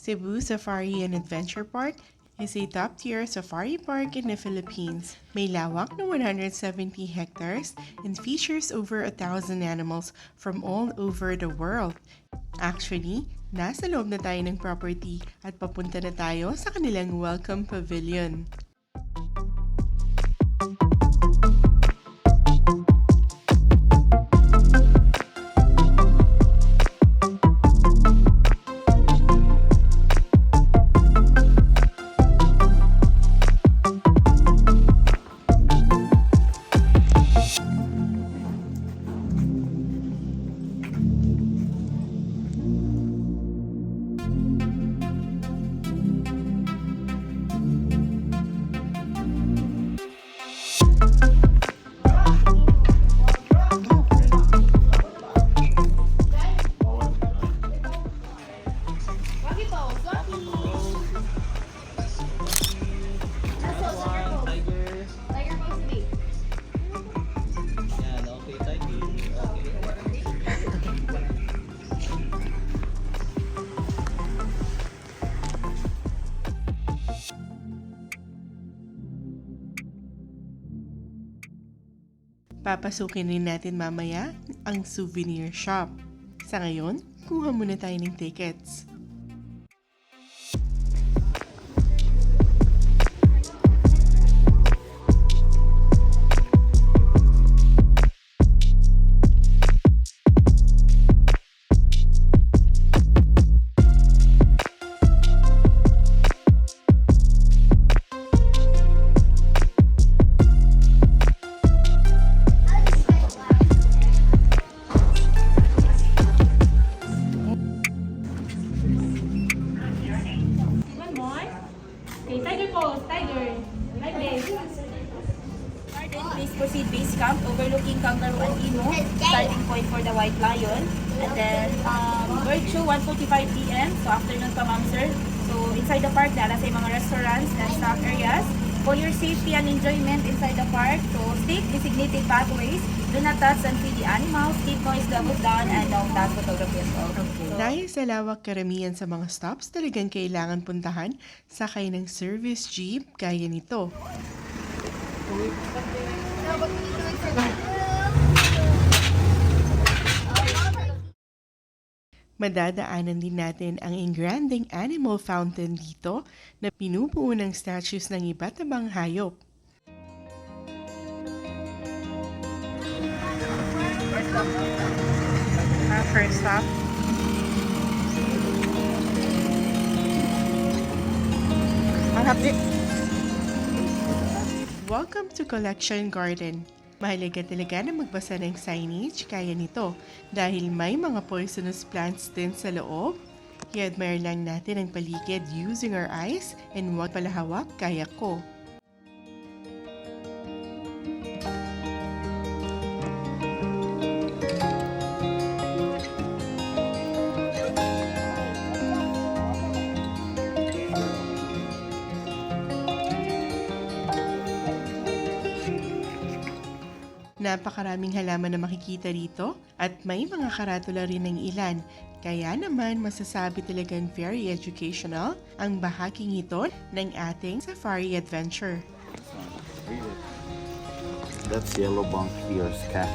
Cebu Safari and Adventure Park is a top-tier safari park in the Philippines. May lawak na 170 hectares and features over 1,000 animals from all over the world. Actually, nasa loob na tayo ng property at papunta na tayo sa kanilang welcome pavilion. Papasukin rin natin mamaya ang souvenir shop. Sa ngayon, kuha muna tayo ng tickets. Please proceed base camp overlooking Kangaroo and Imo, starting point for the White Lion. And then bird show 1:45 p.m. So afternoon pa ma'am sir. So inside the park dala sa mga restaurants and snack areas. For your safety and enjoyment inside the park, so take designated pathways, do not touch and feed the animals, keep noise levels down, and don't touch photography as well. Dahil sa lawak karamihan sa mga stops, talagang kailangan puntahan sakay ng service jeep gaya nito. Madadaanan din natin ang engranding animal fountain dito na pinubuo ng statues ng iba't ibang hayop. First stop. Welcome to Collection Garden. Mahalaga talaga na magbasa ng signage kaya nito dahil may mga poisonous plants din sa loob. I-admire lang natin ang paligid using our eyes and wag palahawak kaya ko. Napakaraming halaman na makikita dito at may mga karatula rin ng ilan. Kaya naman masasabi talagang very educational ang bahaging ito ng ating safari adventure. That's yellow bonk ears cactus.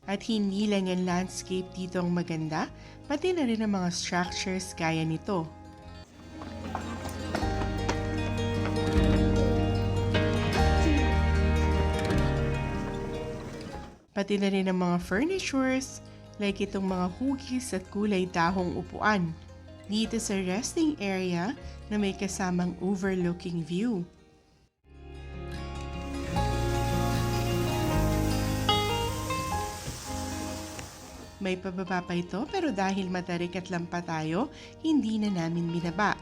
At hindi lang ang landscape dito ang maganda, pati na rin ang mga structures gaya nito. Pati na rin ang mga furnitures, like itong mga hugis at kulay dahong upuan. Dito sa resting area na may kasamang overlooking view. May pababa pa ito pero dahil matarik at lampa tayo, hindi na namin binaba.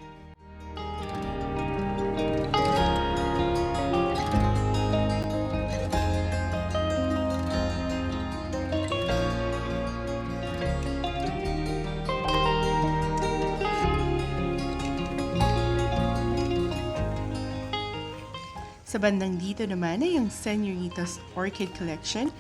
Sa bandang dito naman ay ang Señoritas Orchid Collection.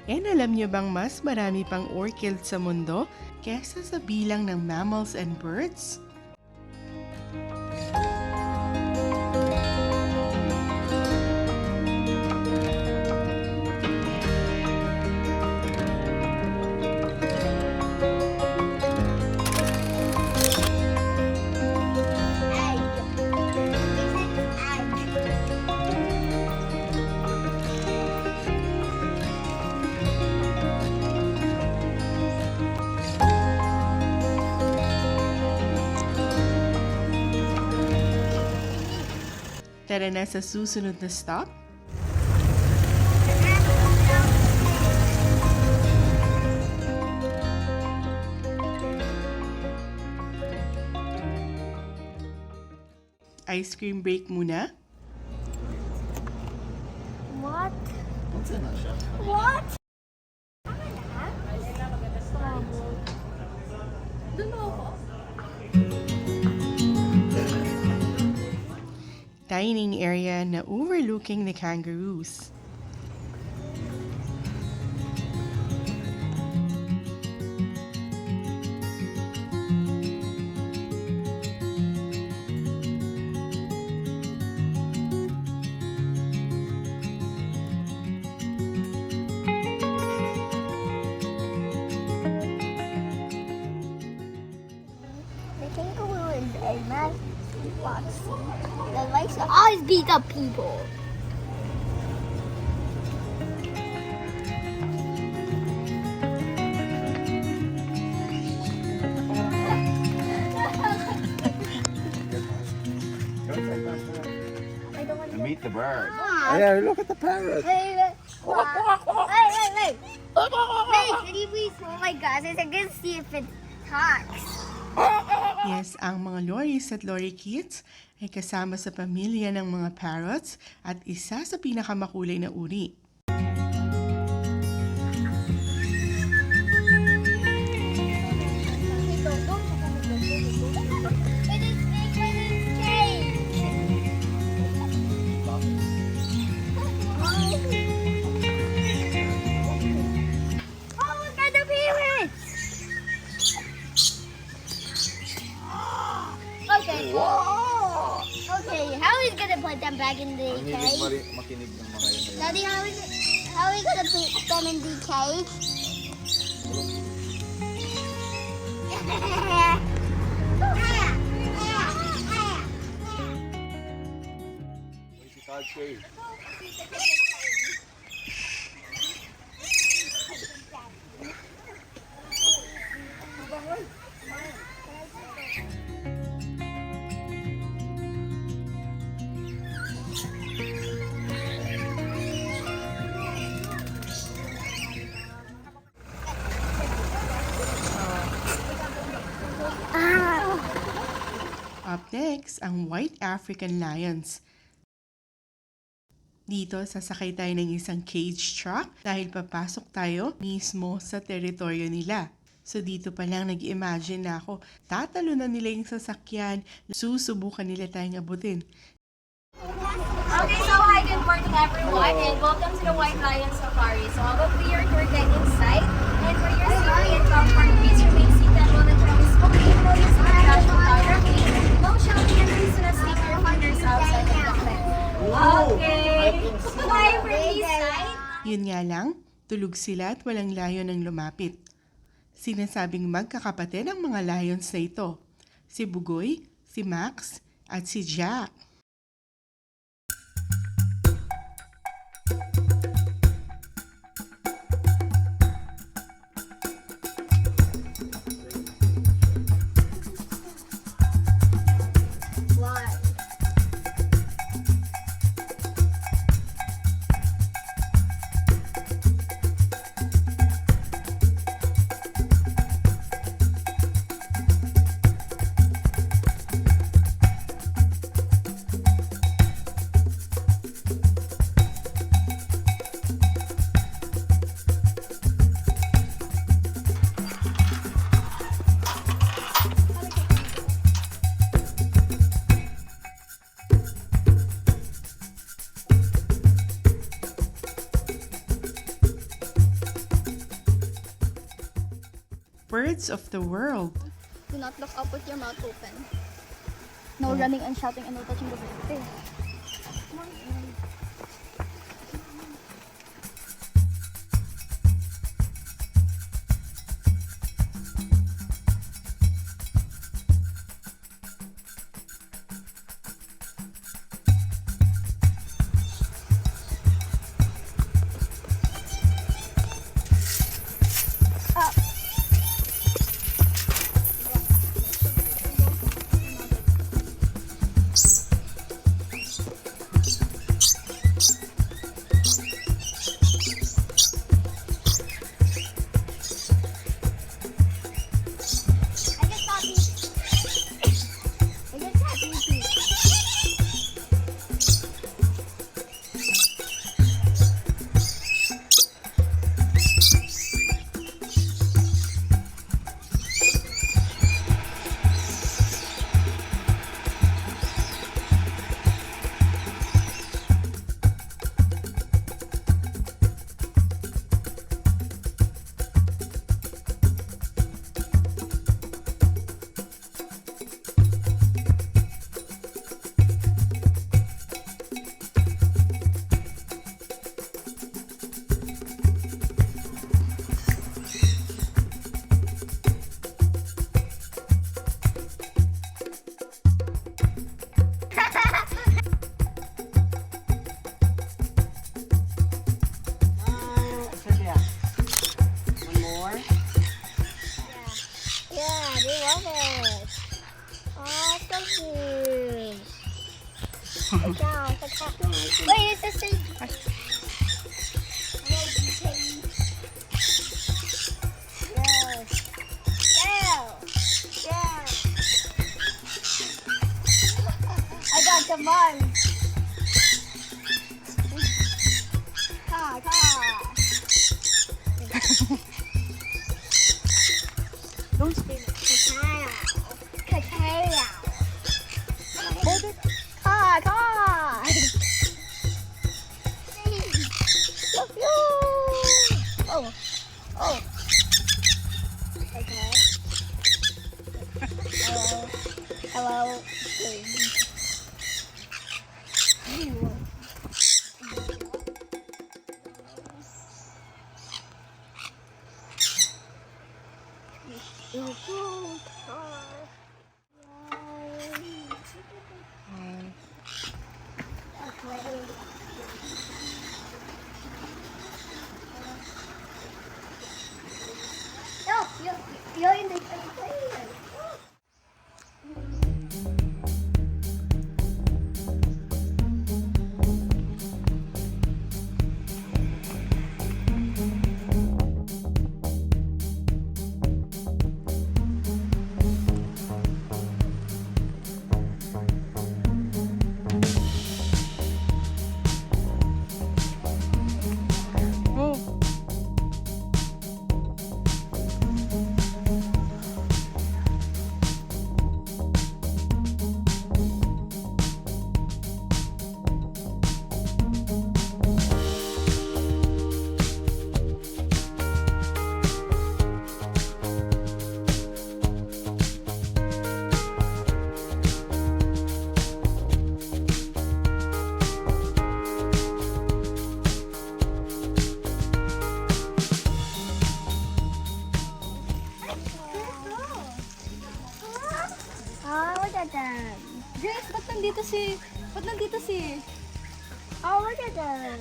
And alam niyo bang mas marami pang orchid sa mundo kesa sa bilang ng mammals and birds? Tara na sa susunod na stop. Ice cream break muna. What? What's in that shop? What? Dining area na overlooking the kangaroos. The kangaroo is a nasty foxy that likes to always beat up people. I don't want to Meet the bird. Mom. Yeah, look at the parrot. Wait, wait, wait. Wait, can you please? Oh my gosh, I can see if it talks. Yes, ang mga lories at lorikeets ay kasama sa pamilya ng mga parrots at isa sa pinakamakulay na uri. Oh, look at the parrots! Okay. Okay, how are we gonna put them back in the cage? Makinig ng mga yun. Daddy, how are we gonna put them in the cage? Si Todd Shea. Up next, ang White African Lions. Dito, sasakay tayo ng isang cage truck dahil papasok tayo mismo sa teritoryo nila. So dito pa lang nag-imagine na ako, tatalunan nila yung sasakyan, susubukan nila tayong abutin. Okay, so hi, good morning everyone, and welcome to the White Lion Safari. So I will be your tour guide inside, and for your safety and comfort, please remain seated while the truck is smoking, no use of flash photography, no shouting, and please do not stick your fingers outside of the tent. Okay, hi, for this side. Yun nga lang, tulog sila at walang layon ang lumapit. Sinasabing magkakapatid ang mga lions na ito, si Bugoy, si Max, at si Jack. Why? birds of the world. Do not look up with your mouth open. No running and shouting and no touching the baby. Yeah, they love it. Oh, so cute. Sit down, sit down. Wait, it's the same. I got the bun. Car, car. Don't spin it. Cacao. Hold it. Car, car. Oh, oh. Okay. Hello. Hello. No, you're in the plane. Oh, Oh, look at them. Grace, ba't nandito si... Oh, look at them.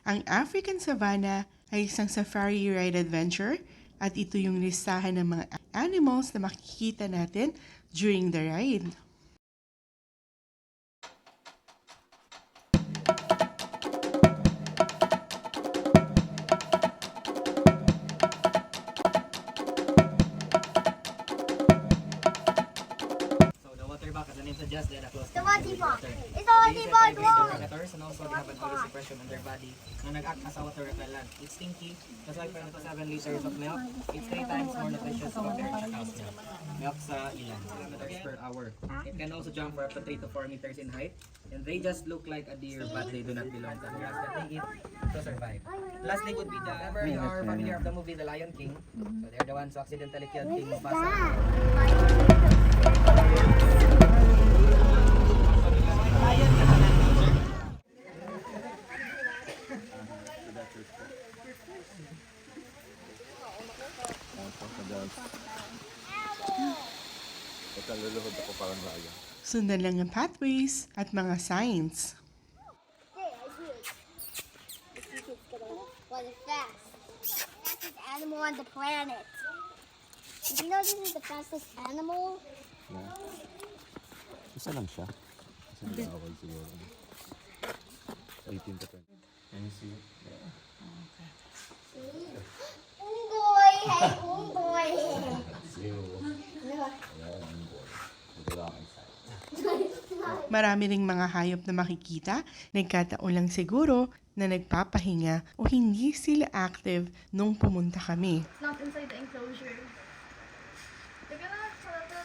ang African Savanna ay isang safari ride adventure at ito yung listahan ng mga animals na makikita natin during the ride. So the water bucket As the name suggests, they are close The to what with ball. water. It's a what These ball. are great predators and also they have an oil suppression on their body na nag-act as a water repellent. It's stinky. That's why for 7 liters of milk, it's 3 times more nutritious compared to cow's milk. Milk sa ilan, 7 liters per hour. It can also jump for up to 3 to 4 meters in height. And they just look like a deer, but they do not belong to the grass that they eat to survive. Lastly would be the, remember you are familiar of the movie The Lion King? So they're the ones who accidentally killed King Mufasa. Ito, luluhod ako parang raya. Sundan lang ang pathways at mga signs. Hey, I see it. I see it's gonna run fast. Fastest animal on the planet. Did you know this is the fastest animal? Isa lang siya. Isa lang ako siguro. 18 to 20. Can you see it? Yeah. Unggoy! Hey, unggoy! Zero. No. Wala akong isa. Marami ring mga hayop na makikita, nagkataon lang siguro na nagpapahinga o hindi sila active nung pumunta kami. Not inside the enclosure. Teka na, sarap dito.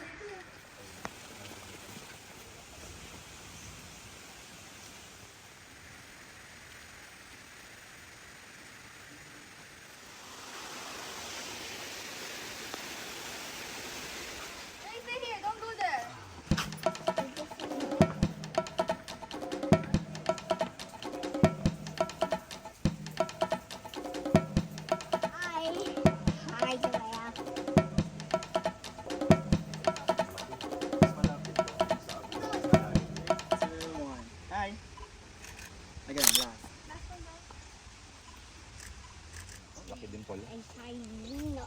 Hey, stay here. Don't go there. Hi. Hi, giraffe. Hi. Again, last. Laki din pala. And hyena.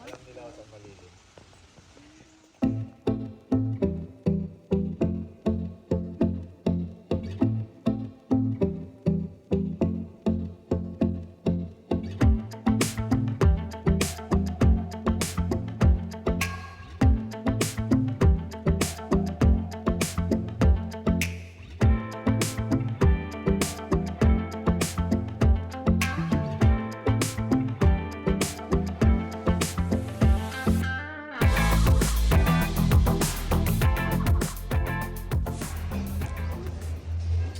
Alam nila ako sa paligid.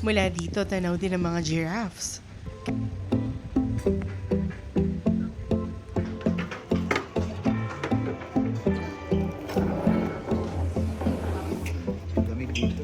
Mula dito, tanaw din ang mga giraffes. Lamig dito.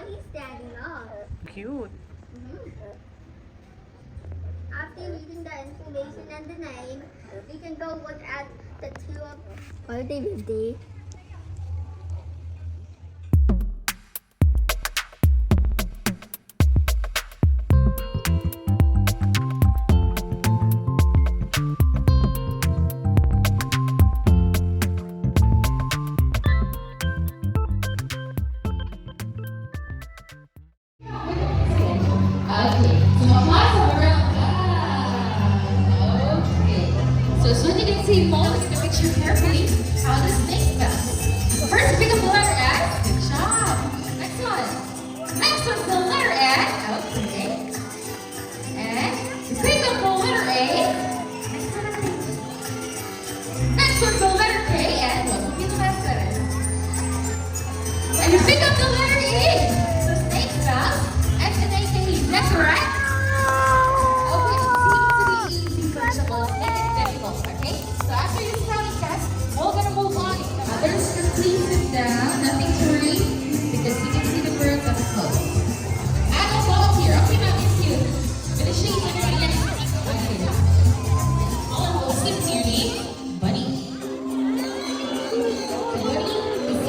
He's standing up. Cute. After reading the information and the name, we can go look at the two of. What are they, 50? So as you can see, Mo, look at the picture carefully. How does snake spell? First, pick up the letter S. Good job. Next one. Next one's the letter N. Okay. And pick up the letter A. Next one, next one's the letter K. And what will be the last letter? And you pick up the letter E. So snake spells S-N-A-K-E. Is that correct? Okay, seems to be easy for the most difficult, okay? So after your spelling test, we're gonna move on. Others can please sit down, nothing to read, because you can see the birds up close. Adult volunteer, okay, now it's you. Finishing everybody else. Okay. All of those you need. Bunny. Bunny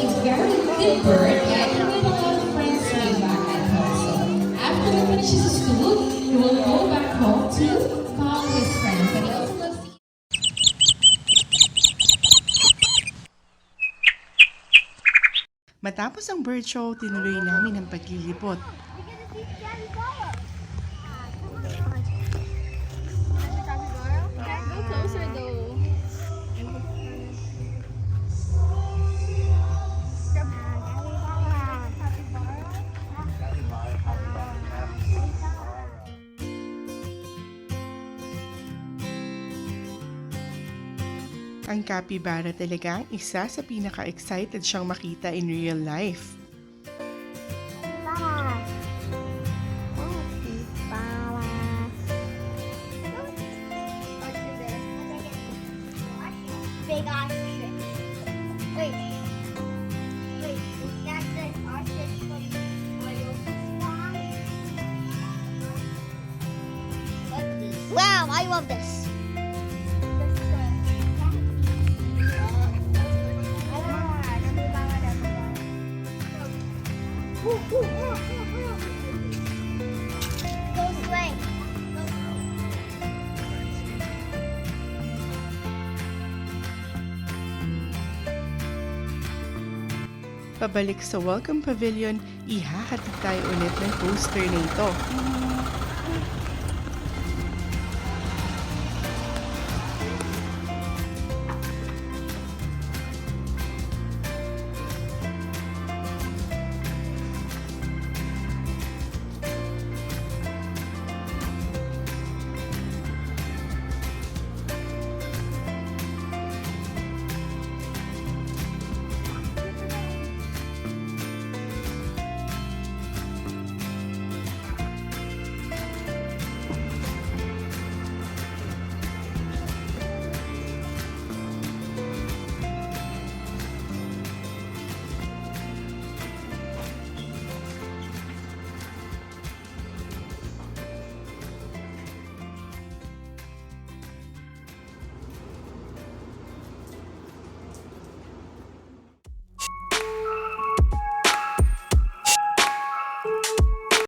is a very good bird, and he made a lot of friends way back at home. So after he finishes school, he will go back home to call his friends. And he also loves to Matapos ang bird show, tinuloy namin ang paglilibot. You're gonna see the capybara. Go closer though. Ang capybara talaga ang isa sa pinaka-excited siyang makita in real life. Big ostrich. Wait. Wait, is that the ostrich from Oil Swan? Wow, I love this. Go swing. Pabalik sa Welcome Pavilion, ihahatid tayo ulit ng poster na ito.